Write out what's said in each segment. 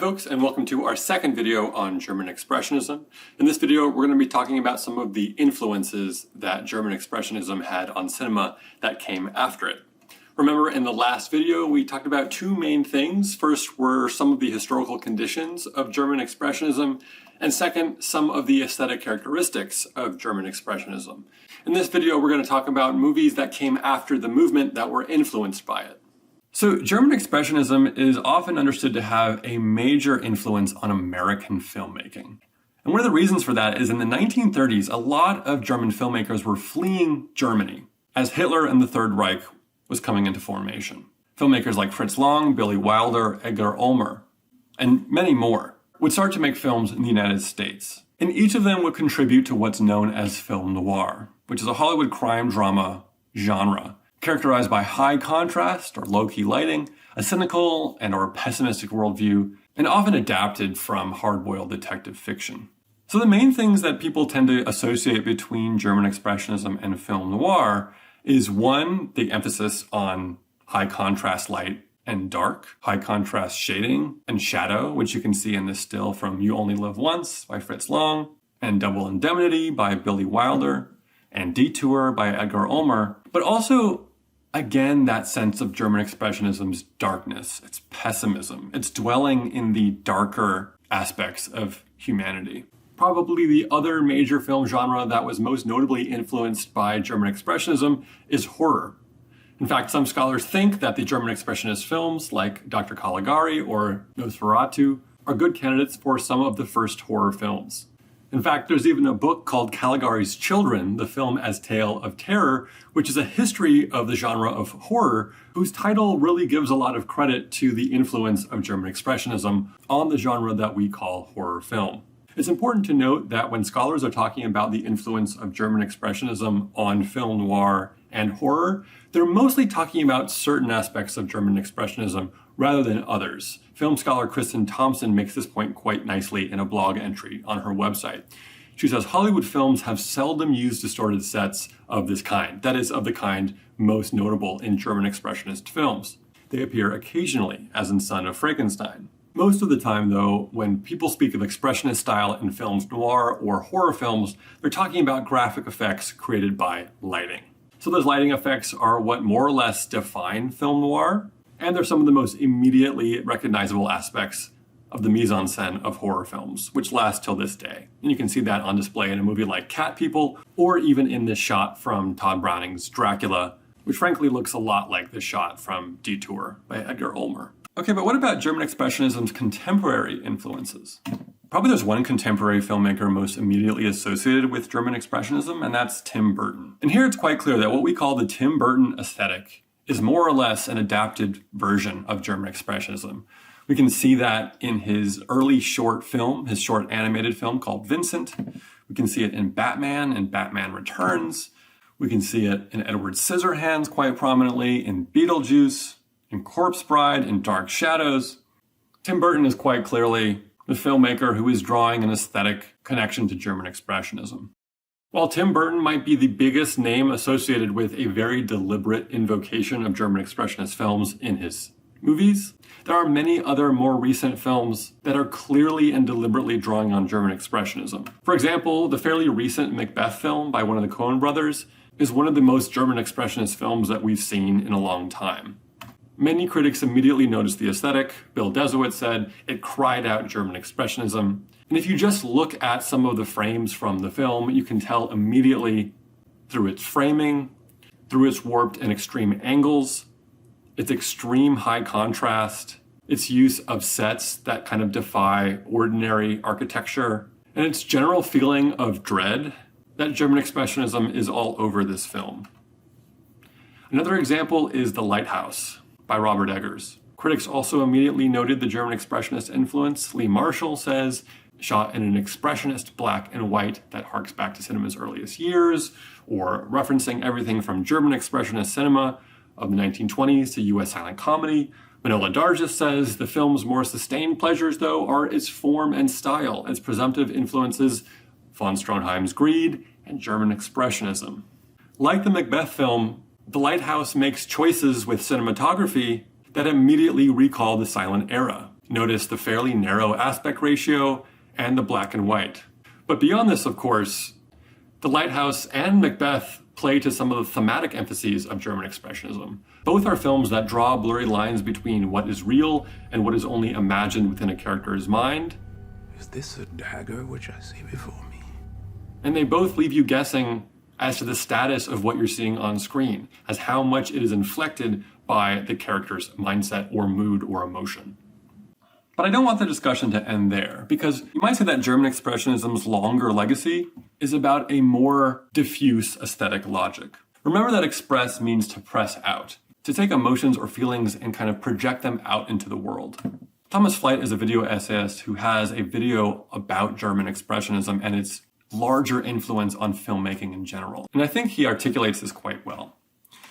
folks, and welcome to our second video on German Expressionism. In this video, we're going to be talking about some of the influences that German Expressionism had on cinema that came after it. Remember, in the last video, we talked about two main things. First were some of the historical conditions of German Expressionism, and second, some of the aesthetic characteristics of German Expressionism. In this video, we're going to talk about movies that came after the movement that were influenced by it. So German Expressionism is often understood to have a major influence on American filmmaking. And one of the reasons for that is in the 1930s, a lot of German filmmakers were fleeing Germany as Hitler and the Third Reich was coming into formation. Filmmakers like Fritz Lang, Billy Wilder, Edgar Ulmer, and many more would start to make films in the United States. And each of them would contribute to what's known as film noir, which is a Hollywood crime drama genre characterized by high contrast or low-key lighting, a cynical and or pessimistic worldview, and often adapted from hard-boiled detective fiction. So the main things that people tend to associate between German Expressionism and film noir is one, the emphasis on high contrast light and dark, high contrast shading and shadow, which you can see in this still from You Only Live Once by Fritz Lang, and Double Indemnity by Billy Wilder, and Detour by Edgar Ulmer, but also again, that sense of German Expressionism's darkness, its pessimism, its dwelling in the darker aspects of humanity. Probably the other major film genre that was most notably influenced by German Expressionism is horror. In fact, some scholars think that the German Expressionist films like Dr. Caligari or Nosferatu are good candidates for some of the first horror films. In fact, there's even a book called Caligari's Children, the film as tale of terror, which is a history of the genre of horror, whose title really gives a lot of credit to the influence of German Expressionism on the genre that we call horror film. It's important to note that when scholars are talking about the influence of German Expressionism on film noir and horror, they're mostly talking about certain aspects of German Expressionism rather than others. Film scholar Kristen Thompson makes this point quite nicely in a blog entry on her website. She says, Hollywood films have seldom used distorted sets of this kind, that is, of the kind most notable in German Expressionist films. They appear occasionally, as in Son of Frankenstein. Most of the time, though, when people speak of Expressionist style in films noir or horror films, they're talking about graphic effects created by lighting. So those lighting effects are what more or less define film noir, and they're some of the most immediately recognizable aspects of the mise-en-scène of horror films, which last till this day. And you can see that on display in a movie like Cat People, or even in this shot from Todd Browning's Dracula, which frankly looks a lot like the shot from Detour by Edgar Ulmer. Okay, but what about German Expressionism's contemporary influences? Probably there's one contemporary filmmaker most immediately associated with German Expressionism, and that's Tim Burton. And here it's quite clear that what we call the Tim Burton aesthetic is more or less an adapted version of German Expressionism. We can see that in his early short film, his short animated film called Vincent. We can see it in Batman and Batman Returns. We can see it in Edward Scissorhands quite prominently, in Beetlejuice, in Corpse Bride, in Dark Shadows. Tim Burton is quite clearly the filmmaker who is drawing an aesthetic connection to German Expressionism. While Tim Burton might be the biggest name associated with a very deliberate invocation of German Expressionist films in his movies, there are many other more recent films that are clearly and deliberately drawing on German Expressionism. For example, the fairly recent Macbeth film by one of the Coen brothers is one of the most German Expressionist films that we've seen in a long time. Many critics immediately noticed the aesthetic. Bill Desowitz said it cried out German Expressionism. And if you just look at some of the frames from the film, you can tell immediately through its framing, through its warped and extreme angles, its extreme high contrast, its use of sets that kind of defy ordinary architecture, and its general feeling of dread, that German Expressionism is all over this film. Another example is The Lighthouse by Robert Eggers. Critics also immediately noted the German Expressionist influence. Lee Marshall says, shot in an expressionist black and white that harks back to cinema's earliest years, or referencing everything from German Expressionist cinema of the 1920s to US silent comedy. Manohla Dargis says the film's more sustained pleasures, though, are its form and style, its presumptive influences, von Stroheim's Greed, and German Expressionism. Like the Macbeth film, The Lighthouse makes choices with cinematography that immediately recall the silent era. notice the fairly narrow aspect ratio and the black and white. But beyond this, of course, The Lighthouse and Macbeth play to some of the thematic emphases of German Expressionism. Both are films that draw blurry lines between what is real and what is only imagined within a character's mind. Is this a dagger which I see before me? And they both leave you guessing as to the status of what you're seeing on screen, as how much it is inflected by the character's mindset or mood or emotion. But I don't want the discussion to end there, because you might say that German Expressionism's longer legacy is about a more diffuse aesthetic logic. Remember that express means to press out, to take emotions or feelings and kind of project them out into the world. Thomas Flight is a video essayist who has a video about German Expressionism and its larger influence on filmmaking in general. And I think he articulates this quite well.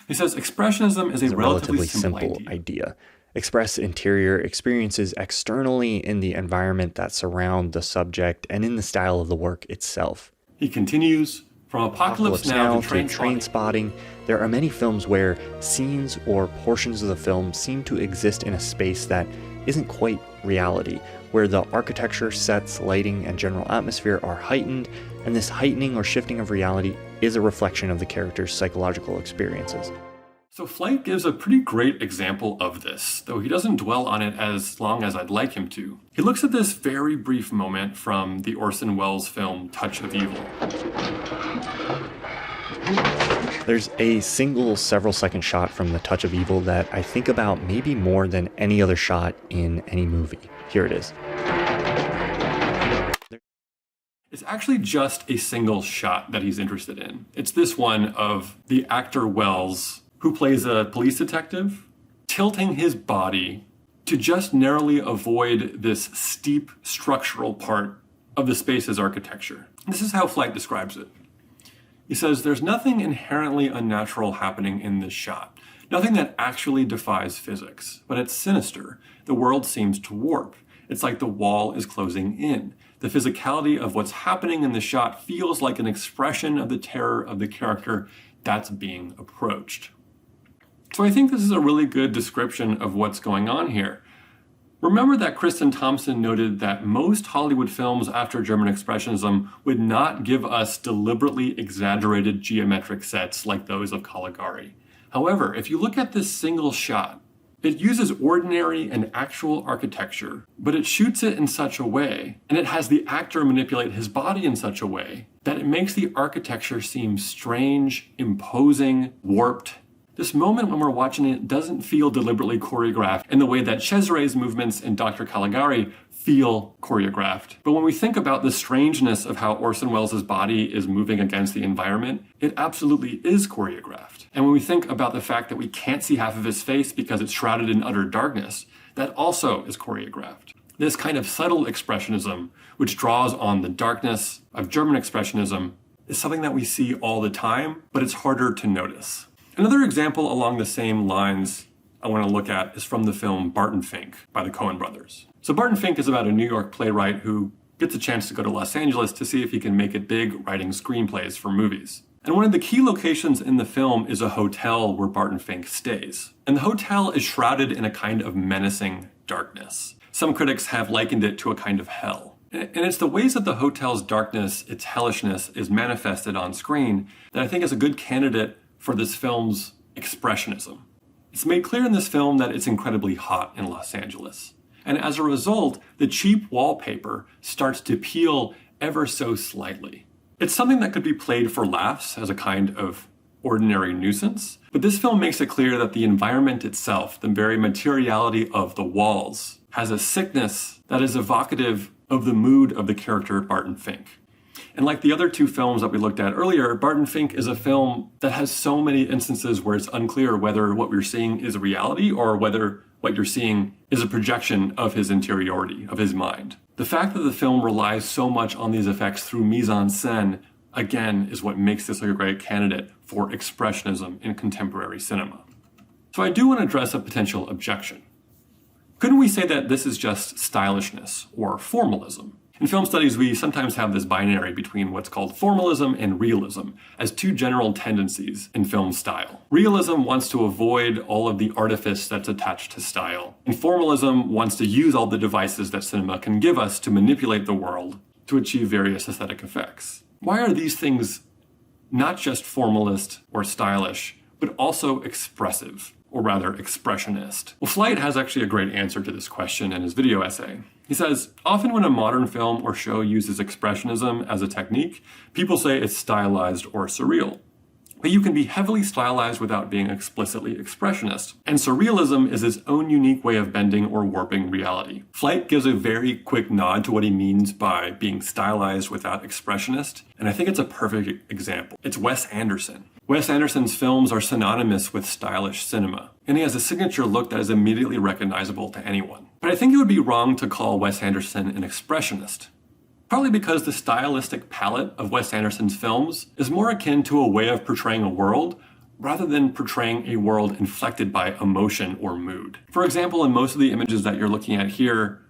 He says, Expressionism is a relatively simple idea. Express interior experiences externally in the environment that surround the subject and in the style of the work itself. He continues, from Apocalypse Now to Trainspotting, there are many films where scenes or portions of the film seem to exist in a space that isn't quite reality, where the architecture, sets, lighting, and general atmosphere are heightened, and this heightening or shifting of reality is a reflection of the character's psychological experiences. So Flight gives a pretty great example of this, though he doesn't dwell on it as long as I'd like him to. He looks at this very brief moment from the Orson Welles film Touch of Evil. There's a single several-second shot from The Touch of Evil that I think about maybe more than any other shot in any movie. Here it is. It's actually just a single shot that he's interested in. It's this one of the actor Welles, who plays a police detective, tilting his body to just narrowly avoid this steep structural part of the space's architecture. This is how Flight describes it. He says, there's nothing inherently unnatural happening in this shot, nothing that actually defies physics, but it's sinister. The world seems to warp. It's like the wall is closing in. The physicality of what's happening in the shot feels like an expression of the terror of the character that's being approached. So I think this is a really good description of what's going on here. Remember that Kristen Thompson noted that most Hollywood films after German Expressionism would not give us deliberately exaggerated geometric sets like those of Caligari. However, if you look at this single shot, it uses ordinary and actual architecture, but it shoots it in such a way, and it has the actor manipulate his body in such a way, that it makes the architecture seem strange, imposing, warped. This moment when we're watching it doesn't feel deliberately choreographed in the way that Cesare's movements in Dr. Caligari feel choreographed. But when we think about the strangeness of how Orson Welles' body is moving against the environment, it absolutely is choreographed. And when we think about the fact that we can't see half of his face because it's shrouded in utter darkness, that also is choreographed. This kind of subtle expressionism, which draws on the darkness of German Expressionism, is something that we see all the time, but it's harder to notice. Another example along the same lines I want to look at is from the film Barton, Fink by the Coen brothers. So Barton Fink is about a New York playwright who gets a chance to go to Los Angeles to see if he can make it big writing screenplays for movies. And one of the key locations in the film is a hotel where Barton Fink stays. And the hotel is shrouded in a kind of menacing darkness. Some critics have likened it to a kind of hell. And it's the ways that the hotel's darkness, its hellishness, is manifested on screen that I think is a good candidate for this film's expressionism. It's made clear in this film that it's incredibly hot in Los Angeles. And as a result, the cheap wallpaper starts to peel ever so slightly. It's something that could be played for laughs as a kind of ordinary nuisance, but this film makes it clear that the environment itself, the very materiality of the walls, has a sickness that is evocative of the mood of the character Barton Fink. And like the other two films that we looked at earlier, Barton Fink is a film that has so many instances where it's unclear whether what we're seeing is a reality or whether what you're seeing is a projection of his interiority, of his mind. The fact that the film relies so much on these effects through mise-en-scène, again, is what makes this a great candidate for expressionism in contemporary cinema. So I do want to address a potential objection. Couldn't we say that this is just stylishness or formalism? In film studies, we sometimes have this binary between what's called formalism and realism as two general tendencies in film style. Realism wants to avoid all of the artifice that's attached to style, and formalism wants to use all the devices that cinema can give us to manipulate the world to achieve various aesthetic effects. Why are these things not just formalist or stylish, but also expressive, or rather expressionist? Well, Flight has actually a great answer to this question in his video essay. He says, often when a modern film or show uses expressionism as a technique, people say it's stylized or surreal. But you can be heavily stylized without being explicitly expressionist. And surrealism is its own unique way of bending or warping reality. Flight gives a very quick nod to what he means by being stylized without expressionist, and I think it's a perfect example. It's Wes Anderson. Wes Anderson's films are synonymous with stylish cinema, and he has a signature look that is immediately recognizable to anyone. But I think it would be wrong to call Wes Anderson an expressionist. Partly because the stylistic palette of Wes Anderson's films is more akin to a way of portraying a world rather than portraying a world inflected by emotion or mood. For example, in most of the images that you're looking at here,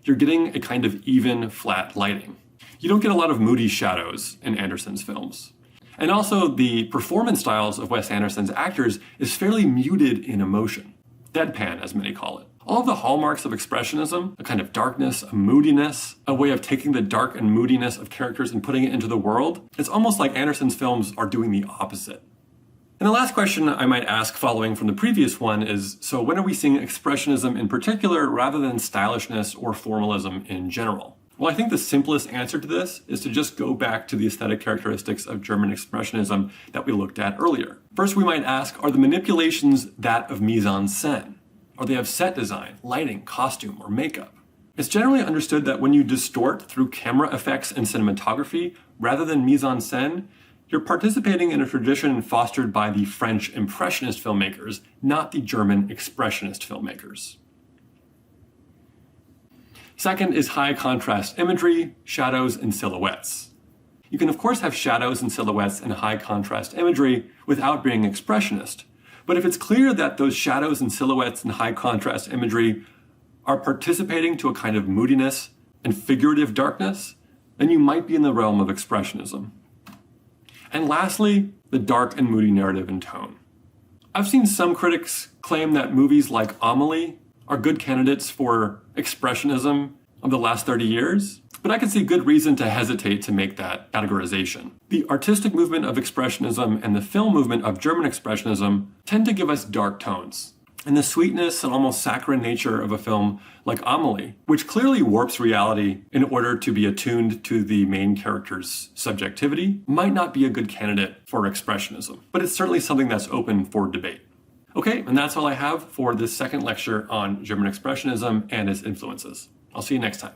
you're getting a kind of even, flat lighting. You don't get a lot of moody shadows in Anderson's films. And also, the performance styles of Wes Anderson's actors is fairly muted in emotion. Deadpan, as many call it. All of the hallmarks of expressionism, a kind of darkness, a moodiness, a way of taking the dark and moodiness of characters and putting it into the world, it's almost like Anderson's films are doing the opposite. And the last question I might ask following from the previous one is, so when are we seeing expressionism in particular rather than stylishness or formalism in general? Well, I think the simplest answer to this is to just go back to the aesthetic characteristics of German Expressionism that we looked at earlier. First, we might ask, are the manipulations that of mise-en-scène? Or they have set design, lighting, costume, or makeup? It's generally understood that when you distort through camera effects and cinematography rather than mise-en-scène, you're participating in a tradition fostered by the French Impressionist filmmakers, not the German Expressionist filmmakers. Second is high contrast imagery, shadows, and silhouettes. You can of course have shadows and silhouettes in high contrast imagery without being expressionist. But if it's clear that those shadows and silhouettes and high contrast imagery are participating to a kind of moodiness and figurative darkness, then you might be in the realm of expressionism. And lastly, the dark and moody narrative and tone. I've seen some critics claim that movies like Amelie are good candidates for expressionism of the last 30 years, but I can see good reason to hesitate to make that categorization. The artistic movement of Expressionism and the film movement of German Expressionism tend to give us dark tones. And the sweetness and almost saccharine nature of a film like Amelie, which clearly warps reality in order to be attuned to the main character's subjectivity, might not be a good candidate for Expressionism, but it's certainly something that's open for debate. Okay, and that's all I have for this second lecture on German Expressionism and its influences. I'll see you next time.